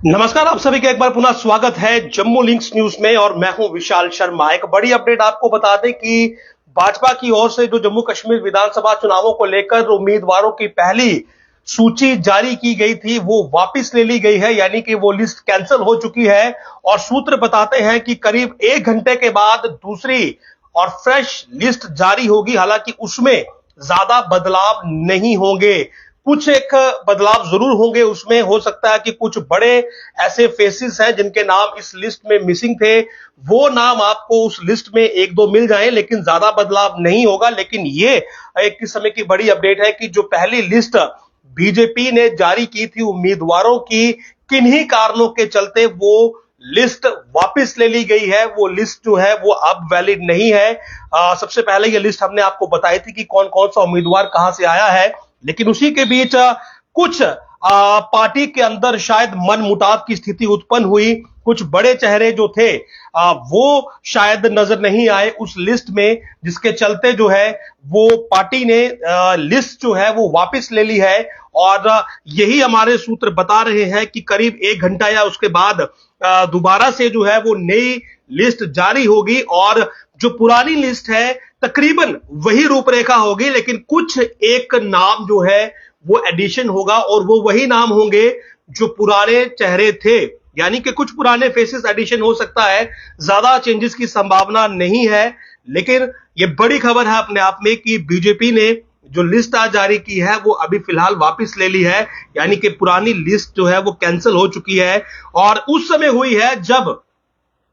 नमस्कार, आप सभी का एक बार पुनः स्वागत है जम्मू लिंक्स न्यूज में और मैं हूं विशाल शर्मा। एक बड़ी अपडेट आपको बता दें कि भाजपा की ओर से जो जम्मू कश्मीर विधानसभा चुनावों को लेकर उम्मीदवारों की पहली सूची जारी की गई थी वो वापस ले ली गई है, यानी कि वो लिस्ट कैंसिल हो चुकी है। और सूत्र बताते हैं कि करीब 1 घंटे के बाद दूसरी और फ्रेश लिस्ट जारी होगी। हालांकि उसमें ज्यादा बदलाव नहीं होंगे, कुछ एक बदलाव जरूर होंगे। उसमें हो सकता है कि कुछ बड़े ऐसे फेसेस हैं जिनके नाम इस लिस्ट में मिसिंग थे, वो नाम आपको उस लिस्ट में एक दो मिल जाएं, लेकिन ज्यादा बदलाव नहीं होगा। लेकिन ये एक किस समय की बड़ी अपडेट है कि जो पहली लिस्ट बीजेपी ने जारी की थी उम्मीदवारों की, किन्हीं कारणों के चलते वो लिस्ट वापस ले ली गई है। वो लिस्ट जो है वो अब वैलिड नहीं है। सबसे पहले ये लिस्ट हमने आपको बताई थी कि कौन कौन सा उम्मीदवार कहां से आया है, लेकिन उसी के बीच कुछ पार्टी के अंदर शायद मनमुटाव की स्थिति उत्पन्न हुई। कुछ बड़े चेहरे जो थे वो शायद नजर नहीं आए उस लिस्ट में, जिसके चलते जो है वो पार्टी ने लिस्ट जो है वो वापस ले ली है। और यही हमारे सूत्र बता रहे हैं कि करीब 1 घंटा या उसके बाद दोबारा से जो है वो नई लिस्ट जारी होगी और जो पुरानी लिस्ट है तकरीबन वही रूपरेखा होगी, लेकिन कुछ एक नाम जो है वो एडिशन होगा और वो वही नाम होंगे जो पुराने चेहरे थे, यानी कि कुछ पुराने फेसेस एडिशन हो सकता है। ज्यादा चेंजेस की संभावना नहीं है। लेकिन ये बड़ी खबर है अपने आप में कि बीजेपी ने जो लिस्ट आज जारी की है वो अभी फिलहाल वापस ले ली है, यानी कि पुरानी लिस्ट जो है वो कैंसिल हो चुकी है। और उस समय हुई है जब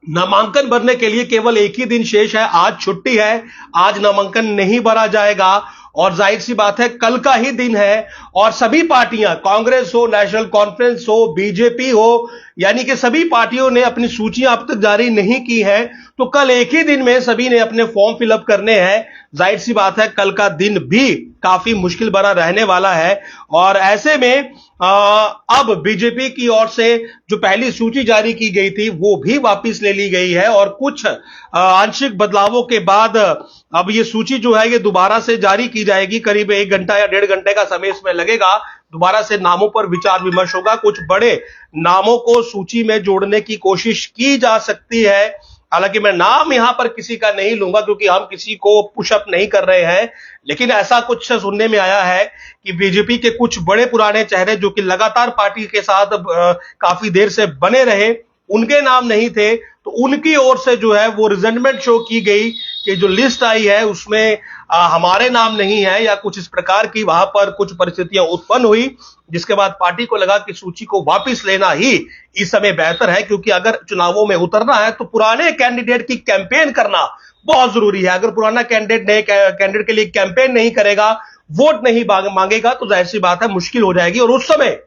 नामांकन भरने के लिए केवल एक ही दिन शेष है। आज छुट्टी है, आज नामांकन नहीं भरा जाएगा और जाहिर सी बात है कल का ही दिन है। और सभी पार्टियां, कांग्रेस हो, नेशनल कॉन्फ्रेंस हो, बीजेपी हो, यानी कि सभी पार्टियों ने अपनी सूचियां अब तक जारी नहीं की है। तो कल एक ही दिन में सभी ने अपने फॉर्म फिलअप करने हैं। जाहिर सी बात है कल का दिन भी काफी मुश्किल भरा रहने वाला है। और ऐसे में अब बीजेपी की ओर से जो पहली सूची जारी की गई थी वो भी वापस ले ली गई है और कुछ आंशिक बदलावों के बाद अब ये सूची जो है ये दोबारा से जारी की जाएगी। करीब 1 घंटा या 1.5 घंटे का समय इसमें लगेगा। दोबारा से नामों पर विचार विमर्श होगा। कुछ बड़े नामों को सूची में जोड़ने की कोशिश की जा सकती है। हालांकि मैं नाम यहां पर किसी का नहीं लूंगा क्योंकि हम किसी को पुशअप नहीं कर रहे हैं, लेकिन ऐसा कुछ सुनने में आया है कि बीजेपी के कुछ बड़े पुराने चेहरे जो कि लगातार पार्टी के साथ काफी देर से बने रहे, उनके नाम नहीं थे, तो उनकी ओर से जो है वो रिजेंटमेंट शो की गई कि जो लिस्ट आई है उसमें हमारे नाम नहीं है या कुछ इस प्रकार की वहां पर कुछ परिस्थितियां उत्पन्न हुई, जिसके बाद पार्टी को लगा कि सूची को वापस लेना ही इस समय बेहतर है। क्योंकि अगर चुनावों में उतरना है तो पुराने कैंडिडेट की कैंपेन करना बहुत जरूरी है। अगर पुराना कैंडिडेट नए कैंडिडेट के लिए कैंपेन नहीं करेगा, वोट नहीं मांगेगा, तो जाहिर सी बात है मुश्किल हो जाएगी। और उस समय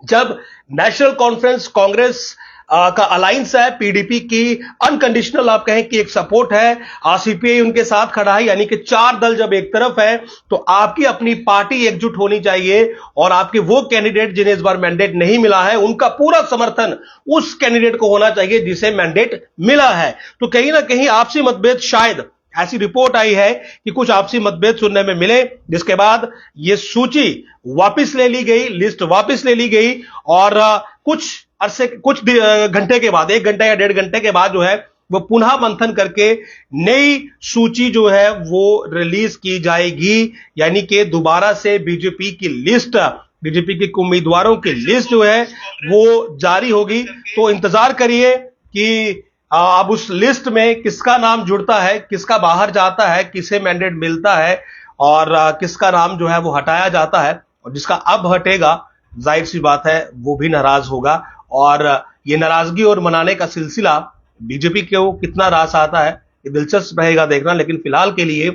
जब नेशनल कॉन्फ्रेंस कांग्रेस का अलायंस है, पीडीपी की अनकंडीशनल आप कहें कि एक सपोर्ट है, सीपीआई उनके साथ खड़ा है, यानी कि 4 दल जब एक तरफ है तो आपकी अपनी पार्टी एकजुट होनी चाहिए और आपके वो कैंडिडेट जिन्हें इस बार मैंडेट नहीं मिला है उनका पूरा समर्थन उस कैंडिडेट को होना चाहिए जिसे मैंडेट मिला है। तो कहीं ना कहीं आपसी मतभेद, शायद ऐसी रिपोर्ट आई है कि कुछ आपसी मतभेद सुनने में मिले, जिसके बाद यह सूची वापस ले ली गई, लिस्ट वापस ले ली गई और कुछ घंटे के बाद, 1 घंटा या 1.5 घंटे के बाद जो है वो पुनः मंथन करके नई सूची जो है वो रिलीज की जाएगी। यानी कि दोबारा से बीजेपी की लिस्ट, बीजेपी के उम्मीदवारों की लिस्ट जो है वो जारी होगी। तो इंतजार करिए कि अब उस लिस्ट में किसका नाम जुड़ता है, किसका बाहर जाता है, किसे मैंडेट मिलता है और किसका नाम जो है वो हटाया जाता है। और जिसका अब हटेगा जाहिर सी बात है वो भी नाराज होगा और ये नाराजगी और मनाने का सिलसिला बीजेपी को कितना रास आता है ये दिलचस्प रहेगा देखना। लेकिन फिलहाल के लिए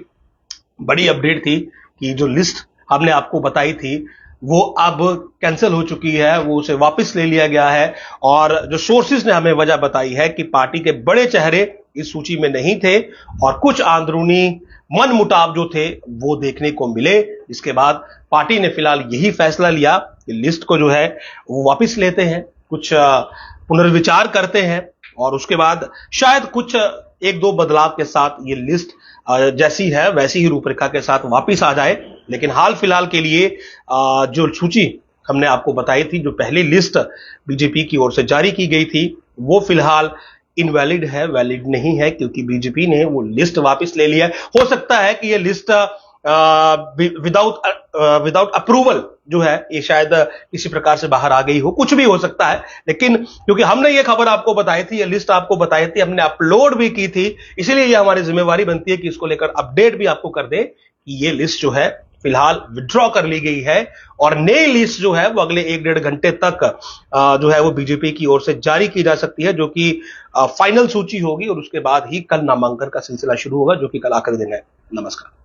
बड़ी अपडेट थी कि जो लिस्ट हमने आपको बताई थी वो अब कैंसिल हो चुकी है, वो उसे वापस ले लिया गया है। और जो सोर्सेज ने हमें वजह बताई है कि पार्टी के बड़े चेहरे इस सूची में नहीं थे और कुछ अंदरूनी मनमुटाव जो थे वो देखने को मिले। इसके बाद पार्टी ने फिलहाल यही फैसला लिया कि लिस्ट को जो है वो वापस लेते हैं, कुछ पुनर्विचार करते हैं और उसके बाद शायद कुछ 1-2 बदलाव के साथ ये लिस्ट जैसी है वैसी ही रूपरेखा के साथ वापस आ जाए। लेकिन हाल फिलहाल के लिए जो सूची हमने आपको बताई थी, जो पहली लिस्ट बीजेपी की ओर से जारी की गई थी वो फिलहाल इनवैलिड है, वैलिड नहीं है, क्योंकि बीजेपी ने वो लिस्ट वापस ले लिया है। हो सकता है कि ये लिस्ट विदाउट अप्रूवल जो है ये शायद किसी प्रकार से बाहर आ गई हो, कुछ भी हो सकता है। लेकिन क्योंकि हमने ये खबर आपको बताई थी, ये लिस्ट आपको बताई थी, हमने अपलोड भी की थी, इसीलिए ये हमारी जिम्मेवारी बनती है कि इसको लेकर अपडेट भी आपको कर दें कि ये लिस्ट जो है फिलहाल विड्रॉ कर ली गई है और नई लिस्ट जो है वो अगले 1-1.5 घंटे तक जो है वो बीजेपी की ओर से जारी की जा सकती है, जो कि फाइनल सूची होगी और उसके बाद ही कल नामांकन का सिलसिला शुरू होगा, जो कि कल आखिरी दिन है। नमस्कार।